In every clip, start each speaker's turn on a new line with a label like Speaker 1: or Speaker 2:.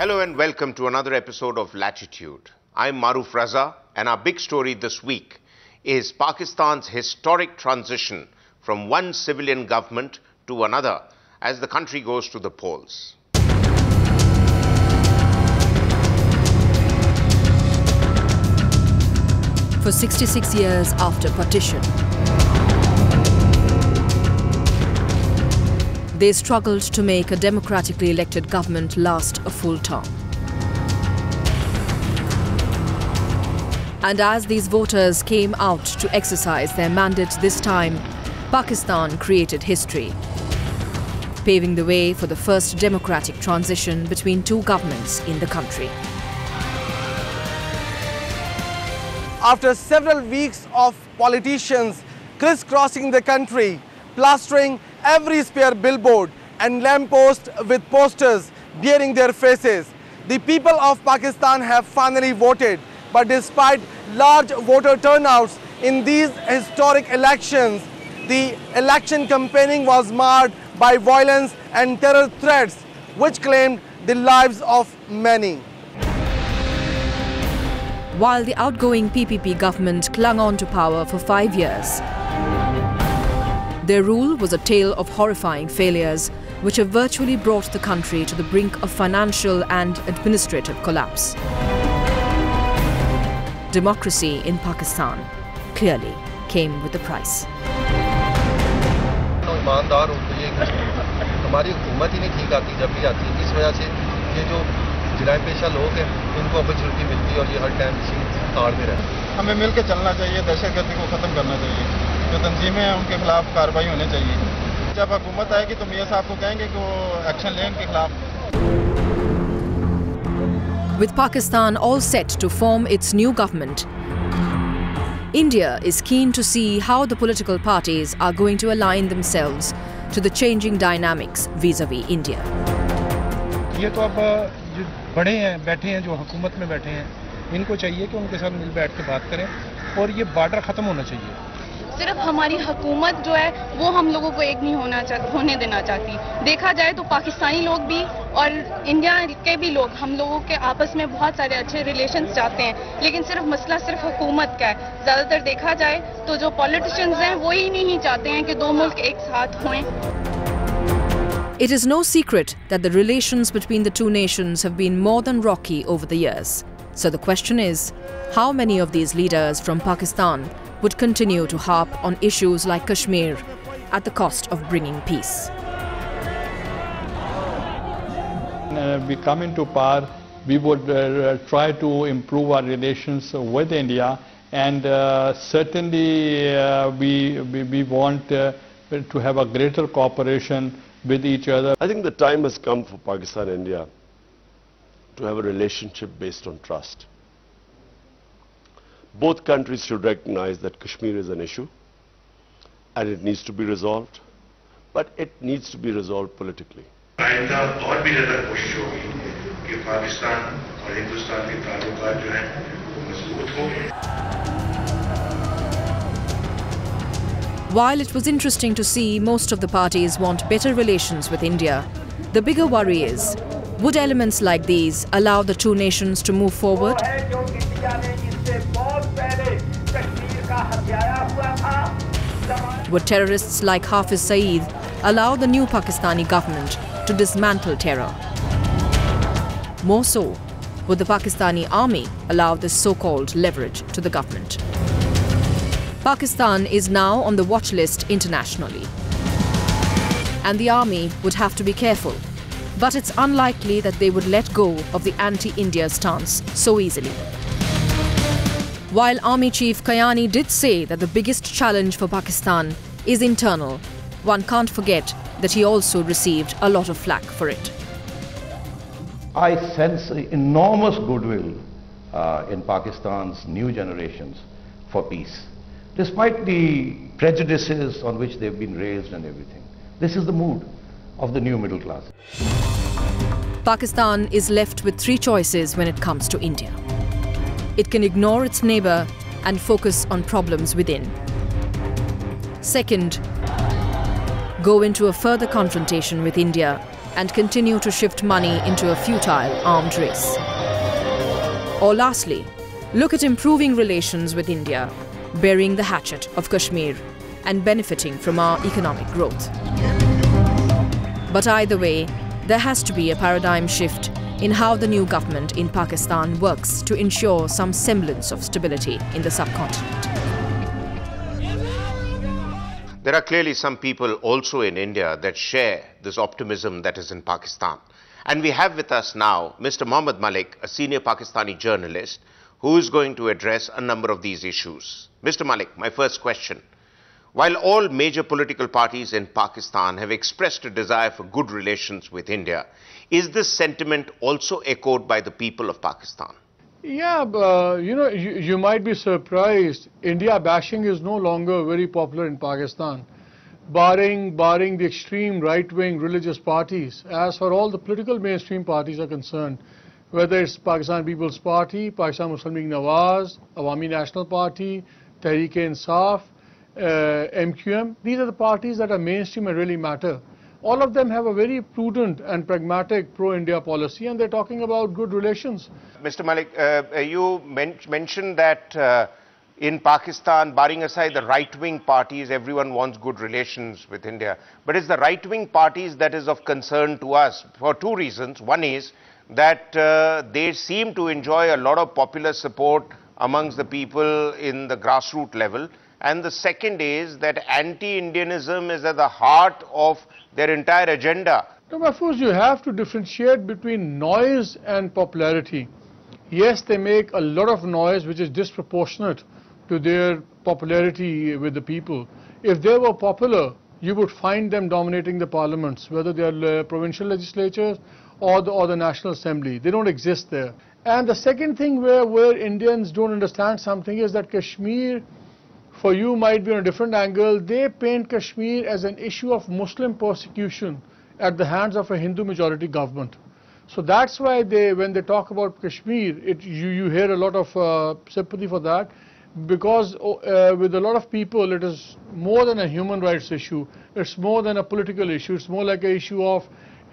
Speaker 1: Hello and welcome to another episode of Latitude. I'm Maruf Raza, and our big story this week is Pakistan's historic transition from one civilian government to another as the country goes to the polls.
Speaker 2: For 66 years after partition, they struggled to make a democratically elected government last a full term. And as these voters came out to exercise their mandate this time, Pakistan created history, paving the way for the first democratic transition between two governments in the country.
Speaker 3: After several weeks of politicians crisscrossing the country, plastering every square billboard and lamppost with posters bearing their faces, the people of Pakistan have finally voted. But despite large voter turnouts in these historic elections, the election campaigning was marred by violence and terror threats, which claimed the lives of many.
Speaker 2: While the outgoing PPP government clung on to power for 5 years, their rule was a tale of horrifying failures which have virtually brought the country to the brink of financial and administrative collapse. Democracy in Pakistan clearly came with a price.
Speaker 4: हमें मिलकर चलना चाहिए, दहशतगर्दी को खत्म करना चाहिए, जो तंजीमें हैं उनके खिलाफ कार्रवाई होनी चाहिए। जब हुकूमत आएगी तो मियां साहब को कहेंगे कि वो एक्शन लें इनके खिलाफ।
Speaker 2: With Pakistan all set to form its new government, India is keen to see how the political parties are going to align themselves to the changing dynamics vis-à-vis India.
Speaker 4: ये तो अब जो बड़े हैं, बैठे हैं, जो हुकूमत में बैठे हैं, इनको चाहिए कि उनके साथ मिल बैठ के बात करें और ये बॉर्डर ख़त्म होना चाहिए।
Speaker 5: सिर्फ हमारी हुकूमत जो है वो हम लोगों को एक नहीं होने देना चाहती। देखा जाए तो पाकिस्तानी लोग भी और इंडिया के भी लोग हम लोगों के आपस में बहुत सारे अच्छे रिलेशंस चाहते हैं, लेकिन सिर्फ मसला सिर्फ हुकूमत का है। ज़्यादातर देखा जाए तो जो पॉलिटिशियंस हैं वो ही नहीं चाहते हैं कि दो मुल्क एक साथ हों।
Speaker 2: It is no secret that the relations between the two nations have been more than rocky over the years. So the question is, how many of these leaders from Pakistan would continue to harp on issues like Kashmir at the cost of bringing peace?
Speaker 6: We come into power, we would try to improve our relations with India, and certainly we want to have a greater cooperation with each other.
Speaker 7: I think the time has come for Pakistan and India to have a relationship based on trust. Both countries should recognize that Kashmir is an issue and it needs to be resolved, but it needs to be resolved politically.
Speaker 8: आइंदा और भी ज़्यादा कोशिश होगी कि पाकिस्तान और हिंदुस्तान के ताल्लुकात जो हैं वो मजबूत हों।
Speaker 2: While it was interesting to see most of the parties want better relations with India, the bigger worry is, would elements like these allow the two nations to move forward? Would terrorists like Hafiz Saeed allow the new Pakistani government to dismantle terror? More so, would the Pakistani army allow this so-called leverage to the government? Pakistan is now on the watch list internationally, and the army would have to be careful. But it's unlikely that they would let go of the anti-India stance so easily. While Army Chief Kayani did say that the biggest challenge for Pakistan is internal, one can't forget that he also received a lot of flack for it.
Speaker 9: I sense enormous goodwill in Pakistan's new generations for peace, despite the prejudices on which they've been raised and everything. This is the mood of the new middle class.
Speaker 2: Pakistan is left with three choices when it comes to India. It can ignore its neighbour and focus on problems within. Second, go into a further confrontation with India and continue to shift money into a futile armed race. Or lastly, look at improving relations with India, burying the hatchet of Kashmir and benefiting from our economic growth. But either way, there has to be a paradigm shift in how the new government in Pakistan works to ensure some semblance of stability in the subcontinent.
Speaker 1: There are clearly some people also in India that share this optimism that is in Pakistan. And we have with us now Mr. Mohammad Malik, a senior Pakistani journalist, who is going to address a number of these issues. Mr. Malik, my first question. While all major political parties in Pakistan have expressed a desire for good relations with India, is this sentiment also echoed by the people of Pakistan?
Speaker 6: Yeah, you might be surprised. India bashing is no longer very popular in Pakistan, barring the extreme right-wing religious parties. As for all the political mainstream parties are concerned, whether it's Pakistan People's Party, Pakistan Muslim League Nawaz, Awami National Party, Tehreek-e-Insaf, MQM, these are the parties that are mainstream and really matter. All of them have a very prudent and pragmatic pro-India policy, and they're talking about good relations.
Speaker 1: Mr. Malik, you mentioned that in Pakistan, barring aside the right-wing parties, everyone wants good relations with India. But it's the right-wing parties that is of concern to us for two reasons. One is that they seem to enjoy a lot of popular support amongst the people in the grassroots level. And the second is that anti-Indianism is at the heart of their entire agenda.
Speaker 6: No, Mahfouz, you have to differentiate between noise and popularity. Yes, they make a lot of noise which is disproportionate to their popularity with the people. If they were popular, you would find them dominating the parliaments, whether they are provincial legislatures or the National Assembly. They don't exist there. And the second thing where Indians don't understand something is that Kashmir, for you, might be on a different angle. They paint Kashmir as an issue of Muslim persecution at the hands of a Hindu majority government. So that's why when they talk about Kashmir, you hear a lot of sympathy for that, because with a lot of people it is more than a human rights issue, it's more than a political issue, it's more like an issue of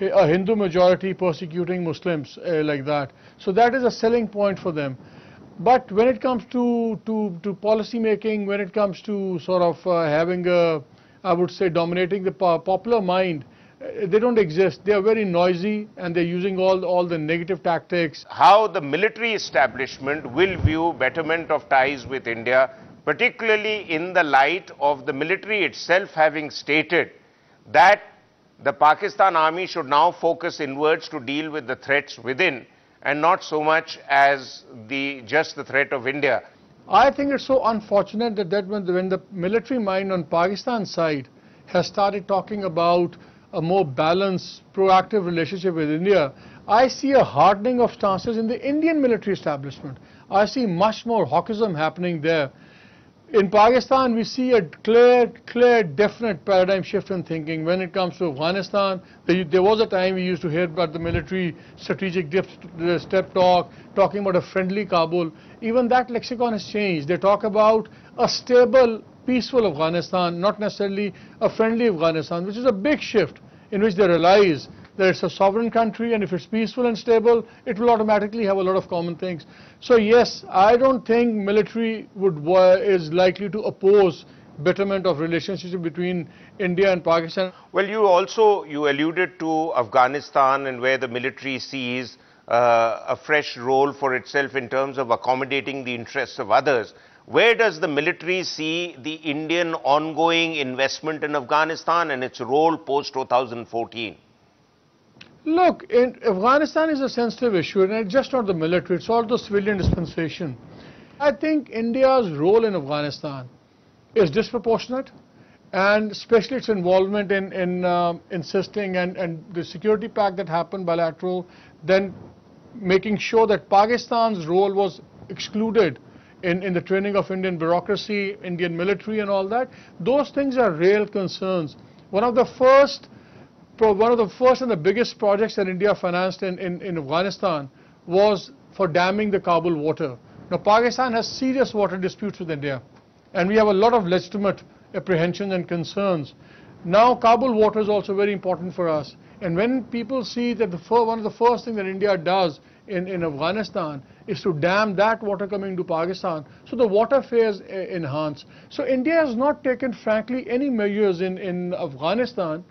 Speaker 6: a Hindu majority persecuting Muslims like that. So that is a selling point for them. But when it comes to policy making, when it comes to sort of having I would say, dominating the popular mind, they don't exist. They are very noisy and they're using all the negative tactics.
Speaker 1: How the military establishment will view betterment of ties with India, particularly in the light of the military itself having stated that the Pakistan army should now focus inwards to deal with the threats within, and not so much as just the threat of India.
Speaker 6: I think it's so unfortunate that when the military mind on Pakistan's side has started talking about a more balanced, proactive relationship with India, I see a hardening of stances in the Indian military establishment. I see much more hawkism happening there. In Pakistan, we see a clear, definite paradigm shift in thinking. When it comes to Afghanistan, there was a time we used to hear about the military strategic step talking about a friendly Kabul. Even that lexicon has changed. They talk about a stable, peaceful Afghanistan, not necessarily a friendly Afghanistan, which is a big shift in which they realize that it's a sovereign country, and if it's peaceful and stable, it will automatically have a lot of common things. So yes, I don't think military is likely to oppose betterment of relationship between India and Pakistan.
Speaker 1: Well, you alluded to Afghanistan and where the military sees a fresh role for itself in terms of accommodating the interests of others. Where does the military see the Indian ongoing investment in Afghanistan and its role post-2014?
Speaker 6: Look, Afghanistan is a sensitive issue, and it's just not the military, it's also civilian dispensation. I think India's role in Afghanistan is disproportionate, and especially its involvement in insisting and the security pact that happened bilateral, then making sure that Pakistan's role was excluded in the training of Indian bureaucracy, Indian military and all that. Those things are real concerns. One of the first and the biggest projects that India financed in Afghanistan was for damming the Kabul water. Now, Pakistan has serious water disputes with India, and we have a lot of legitimate apprehensions and concerns. Now Kabul water is also very important for us. And when people see that one of the first things that India does in Afghanistan is to dam that water coming to Pakistan, so the water fares enhance. So India has not taken, frankly, any measures in Afghanistan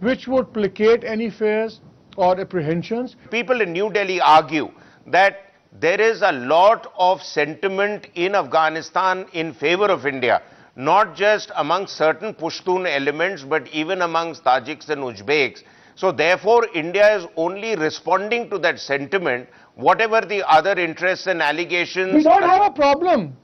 Speaker 6: which would placate any fears or apprehensions.
Speaker 1: People in New Delhi argue that there is a lot of sentiment in Afghanistan in favor of India, not just amongst certain Pushtun elements, but even amongst Tajiks and Uzbeks. So therefore, India is only responding to that sentiment, whatever the other interests and allegations.
Speaker 6: We don't have a problem.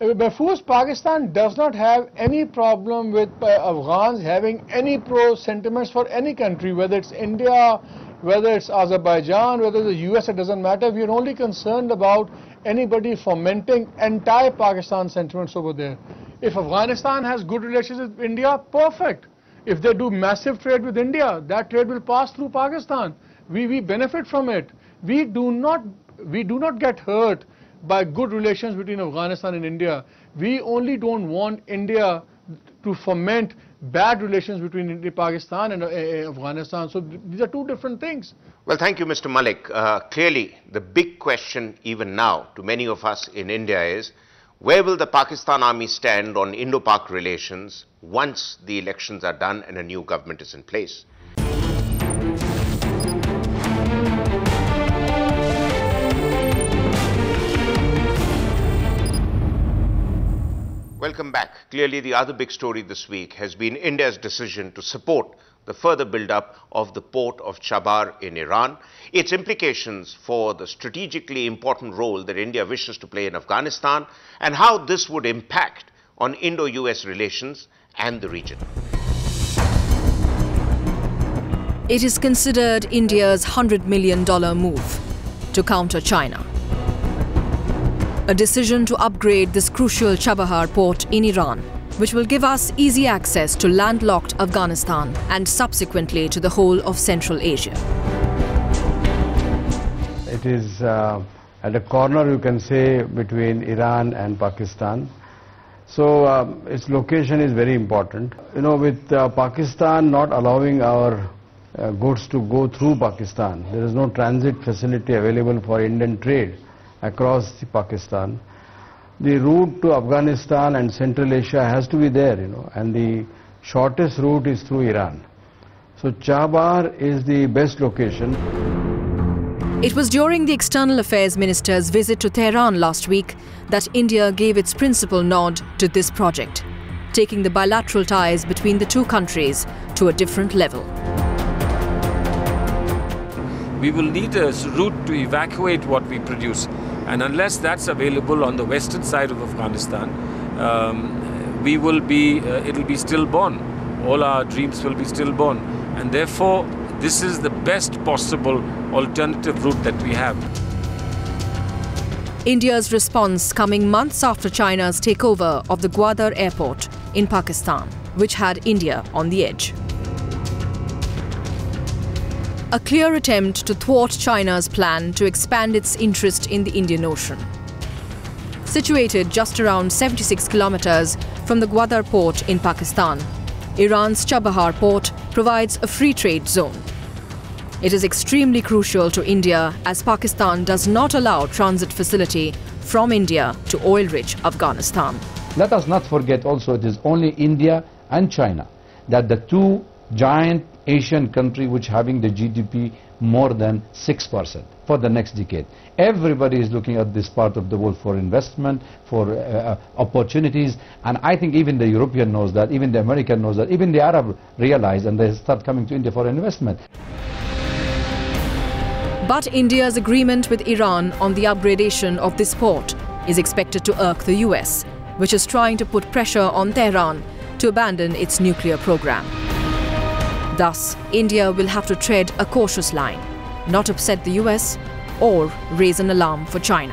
Speaker 6: Behfoos, Pakistan does not have any problem with Afghans having any pro-sentiments for any country, whether it's India, whether it's Azerbaijan, whether it's the US, it doesn't matter. We are only concerned about anybody fomenting anti-Pakistan sentiments over there. If Afghanistan has good relations with India, perfect. If they do massive trade with India, that trade will pass through Pakistan. We benefit from it. We do not get hurt by good relations between Afghanistan and India. We only don't want India to foment bad relations between Pakistan and Afghanistan. So these are two different things.
Speaker 1: Well, thank you, Mr. Malik. Clearly, the big question even now to many of us in India is, where will the Pakistan army stand on Indo-Pak relations once the elections are done and a new government is in place? Welcome back. Clearly, the other big story this week has been India's decision to support the further build-up of the port of Chabahar in Iran, its implications for the strategically important role that India wishes to play in Afghanistan, and how this would impact on Indo-US relations and the region.
Speaker 2: It is considered India's $100 million move to counter China. A decision to upgrade this crucial Chabahar port in Iran, which will give us easy access to landlocked Afghanistan and subsequently to the whole of Central Asia.
Speaker 10: It is at a corner, you can say, between Iran and Pakistan. So its location is very important. You know, with Pakistan not allowing our goods to go through Pakistan, there is no transit facility available for Indian trade across Pakistan. The route to Afghanistan and Central Asia has to be there, you know, and the shortest route is through Iran. So Chabahar is the best location.
Speaker 2: It was during the External Affairs Minister's visit to Tehran last week that India gave its principal nod to this project, taking the bilateral ties between the two countries to a different level.
Speaker 11: We will need a route to evacuate what we produce, and unless that's available on the western side of Afghanistan, it'll be stillborn. All our dreams will be stillborn, and therefore this is the best possible alternative route that we have.
Speaker 2: India's response coming months after China's takeover of the Gwadar airport in Pakistan, which had India on the edge. A clear attempt to thwart China's plan to expand its interest in the Indian Ocean. Situated just around 76 kilometers from the Gwadar port in Pakistan, Iran's Chabahar port provides a free trade zone. It is extremely crucial to India as Pakistan does not allow transit facility from India to oil-rich Afghanistan.
Speaker 9: Let us not forget also it is only India and China that the two giant Asian country which having the GDP more than 6% for the next decade. Everybody is looking at this part of the world for investment, for opportunities, and I think even the European knows that, even the American knows that, even the Arab realize, and they start coming to India for investment.
Speaker 2: But India's agreement with Iran on the upgradation of this port is expected to irk the US, which is trying to put pressure on Tehran to abandon its nuclear program. Thus, India will have to tread a cautious line, not upset the US or raise an alarm for China.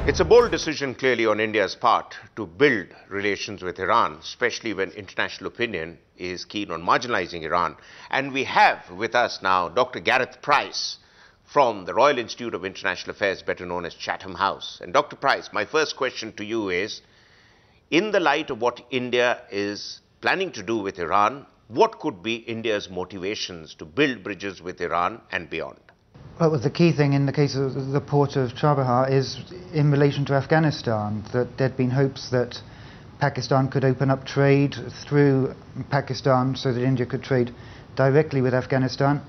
Speaker 1: It's a bold decision clearly on India's part to build relations with Iran, especially when international opinion is keen on marginalizing Iran. And we have with us now Dr. Gareth Price from the Royal Institute of International Affairs, better known as Chatham House. And Dr. Price, my first question to you is, in the light of what India is planning to do with Iran? What could be India's motivations to build bridges with Iran and beyond?
Speaker 12: Well, the key thing in the case of the port of Chabahar is in relation to Afghanistan, that there'd been hopes that Pakistan could open up trade through Pakistan so that India could trade directly with Afghanistan.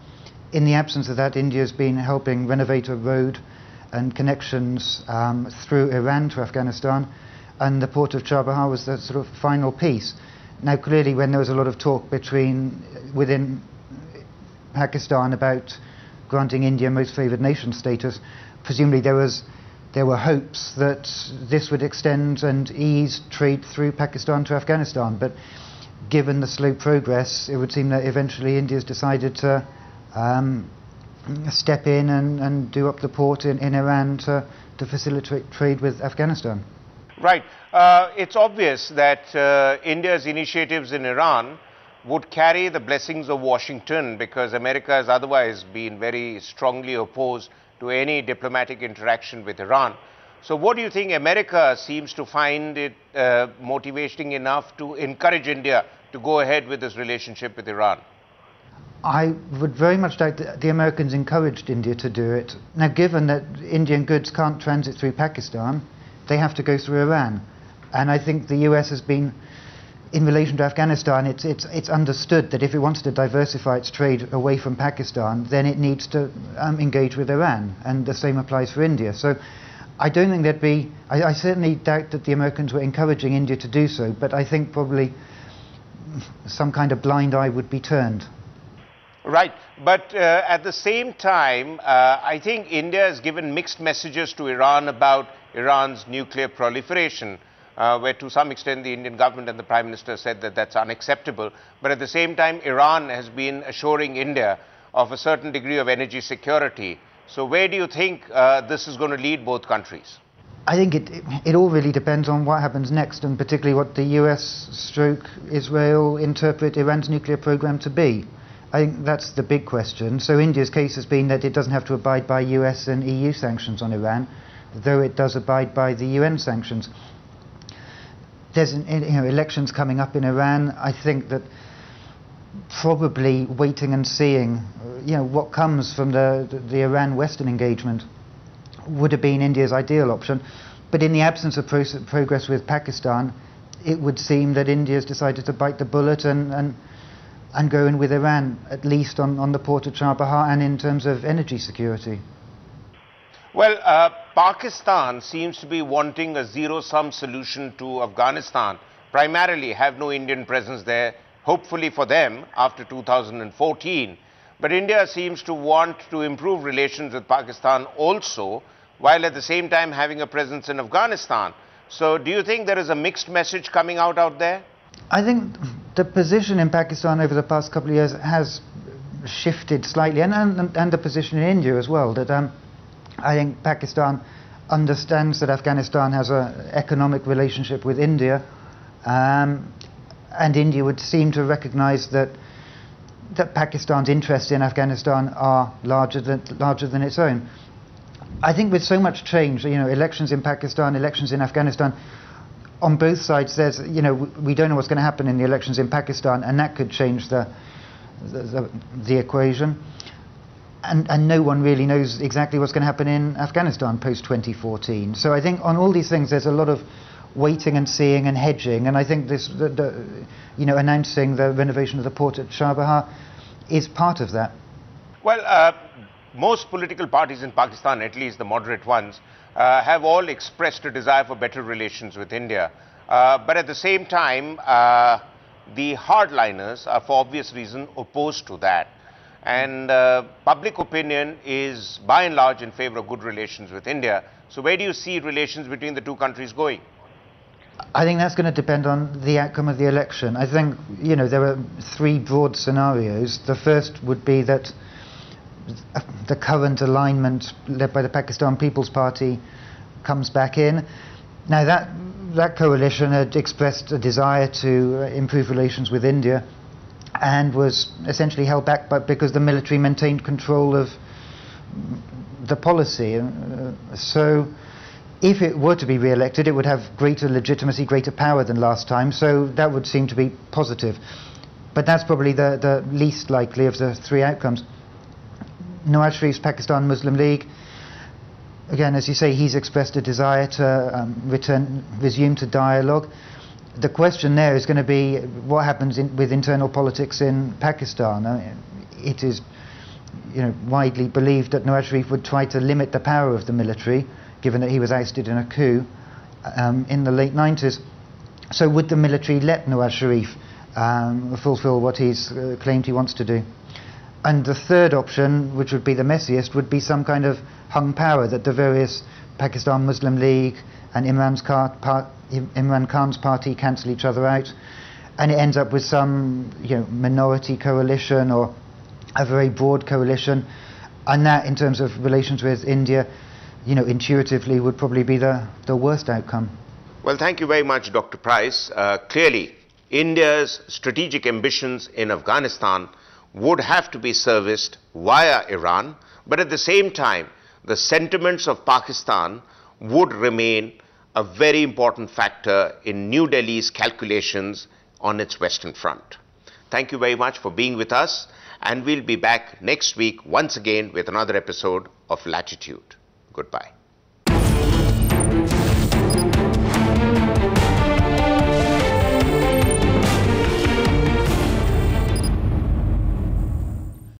Speaker 12: In the absence of that, India's been helping renovate a road and connections through Iran to Afghanistan, and the port of Chabahar was the sort of final piece. Now, clearly, when there was a lot of talk within Pakistan about granting India most favoured nation status, presumably there were hopes that this would extend and ease trade through Pakistan to Afghanistan. But given the slow progress, it would seem that eventually India's decided to step in and do up the port in Iran to facilitate trade with Afghanistan.
Speaker 1: Right. It's obvious that India's initiatives in Iran would carry the blessings of Washington, because America has otherwise been very strongly opposed to any diplomatic interaction with Iran. So what do you think America seems to find it motivating enough to encourage India to go ahead with this relationship with Iran?
Speaker 12: I would very much like the Americans encouraged India to do it. Now, given that Indian goods can't transit through Pakistan, they have to go through Iran. And I think the US has been, in relation to Afghanistan, it's understood that if it wants to diversify its trade away from Pakistan, then it needs to engage with Iran. And the same applies for India. So I don't think there'd be, I certainly doubt that the Americans were encouraging India to do so, but I think probably some kind of blind eye would be turned.
Speaker 1: Right, but at the same time, I think India has given mixed messages to Iran about Iran's nuclear proliferation, where to some extent the Indian government and the Prime Minister said that that's unacceptable. But at the same time, Iran has been assuring India of a certain degree of energy security. So where do you think this is going to lead both countries?
Speaker 12: I think it all really depends on what happens next, and particularly what the US/Israel interpret Iran's nuclear program to be. I think that's the big question. So India's case has been that it doesn't have to abide by US and EU sanctions on Iran, though it does abide by the UN sanctions. There's elections coming up in Iran. I think that probably waiting and seeing what comes from the Iran-Western engagement would have been India's ideal option. But in the absence of progress with Pakistan, it would seem that India's decided to bite the bullet and go in with Iran, at least on the port of Chabahar and in terms of energy security.
Speaker 1: Well, Pakistan seems to be wanting a zero-sum solution to Afghanistan, primarily have no Indian presence there, hopefully for them after 2014. But India seems to want to improve relations with Pakistan also, while at the same time having a presence in Afghanistan. So do you think there is a mixed message coming out there?
Speaker 12: I think the position in Pakistan over the past couple of years has shifted slightly, and the position in India as well, that I think Pakistan understands that Afghanistan has an economic relationship with India, and India would seem to recognize that Pakistan's interests in Afghanistan are larger than its own. I think with so much change, elections in Pakistan, elections in Afghanistan, on both sides, there's, we don't know what's going to happen in the elections in Pakistan, and that could change the equation. And no one really knows exactly what's going to happen in Afghanistan post-2014. So I think on all these things, there's a lot of waiting and seeing and hedging. And I think this, announcing the renovation of the port at Chabahar is part of that.
Speaker 1: Well, most political parties in Pakistan, at least the moderate ones, have all expressed a desire for better relations with India. But at the same time, the hardliners are, for obvious reason, opposed to that. And public opinion is, by and large, in favor of good relations with India. So where do you see relations between the two countries going?
Speaker 12: I think that's going to depend on the outcome of the election. I think, there are three broad scenarios. The first would be that the current alignment led by the Pakistan People's Party comes back in. Now that coalition had expressed a desire to improve relations with India and was essentially held back because the military maintained control of the policy. So If it were to be re-elected, it would have greater legitimacy, greater power than last time, so that would seem to be positive. But that's probably the least likely of the three outcomes. Nawaz Sharif's Pakistan Muslim League, again, as you say, he's expressed a desire to resume to dialogue. The question there is going to be what happens with internal politics in Pakistan. It is widely believed that Nawaz Sharif would try to limit the power of the military, given that he was ousted in a coup in the late 90s. So would the military let Nawaz Sharif fulfill what he's claimed he wants to do? And the third option, which would be the messiest, would be some kind of hung power, that the various Pakistan Muslim League and Imran Khan's party cancel each other out, and it ends up with some minority coalition or a very broad coalition, and that, in terms of relations with India, intuitively would probably be the worst outcome.
Speaker 1: Well, thank you very much, Dr. Price. Clearly, India's strategic ambitions in Afghanistan would have to be serviced via Iran, but at the same time, the sentiments of Pakistan would remain a very important factor in New Delhi's calculations on its Western Front. Thank you very much for being with us, and we'll be back next week once again with another episode of Latitude. Goodbye.